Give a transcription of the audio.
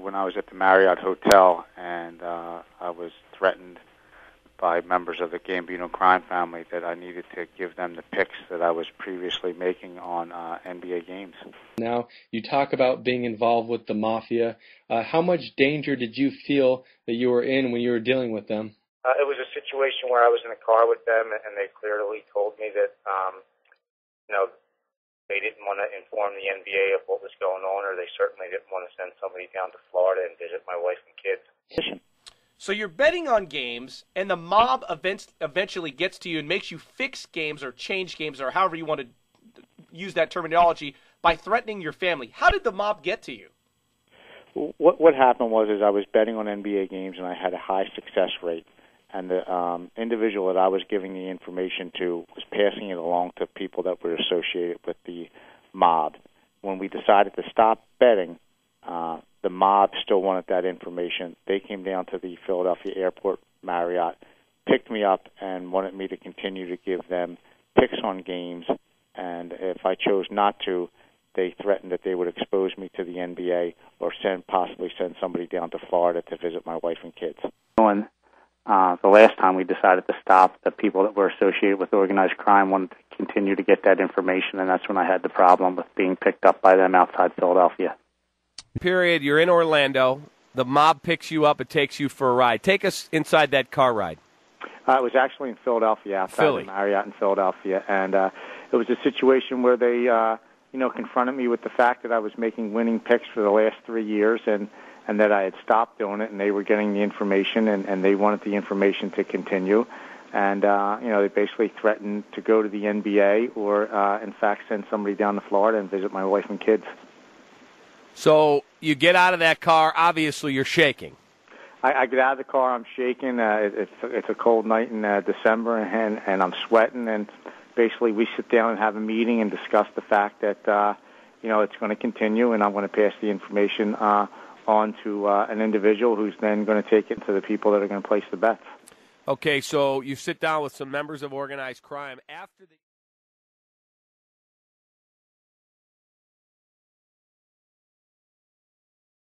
when I was at the Marriott Hotel, and I was threatened by members of the Gambino crime family that I needed to give them the picks that I was previously making on NBA games. Now, you talk about being involved with the mafia. How much danger did you feel that you were in when you were dealing with them? It was a situation where I was in a car with them, and they clearly told me that, they didn't want to inform the NBA of what was going on, or they certainly didn't want to send somebody down to Florida and visit my wife and kids. So you're betting on games, and the mob eventually gets to you and makes you fix games or change games or however you want to use that terminology by threatening your family. How did the mob get to you? What happened was I was betting on NBA games, and I had a high success rate. And the individual that I was giving the information to was passing it along to people that were associated with the mob. When we decided to stop betting, the mob still wanted that information. They came down to the Philadelphia Airport Marriott, picked me up, and wanted me to continue to give them picks on games. And if I chose not to, they threatened that they would expose me to the NBA or possibly send somebody down to Florida to visit my wife and kids. The last time we decided to stop, the people that were associated with organized crime wanted to continue to get that information, and that's when I had the problem with being picked up by them outside Philadelphia. Period. You're in Orlando. The mob picks you up and takes you for a ride. Take us inside that car ride. It was actually in Philadelphia, outside the Marriott in Philadelphia, and it was a situation where they, confronted me with the fact that I was making winning picks for the last 3 years, and that I had stopped doing it, and they were getting the information, and they wanted the information to continue. And, they basically threatened to go to the NBA or, in fact, send somebody down to Florida and visit my wife and kids. So you get out of that car. Obviously, you're shaking. I get out of the car. I'm shaking. It's a cold night in December, and I'm sweating. And basically, we sit down and have a meeting and discuss the fact that, it's going to continue, and I'm going to pass the information on to an individual who's then going to take it to the people that are going to place the bets. Okay, so you sit down with some members of organized crime after the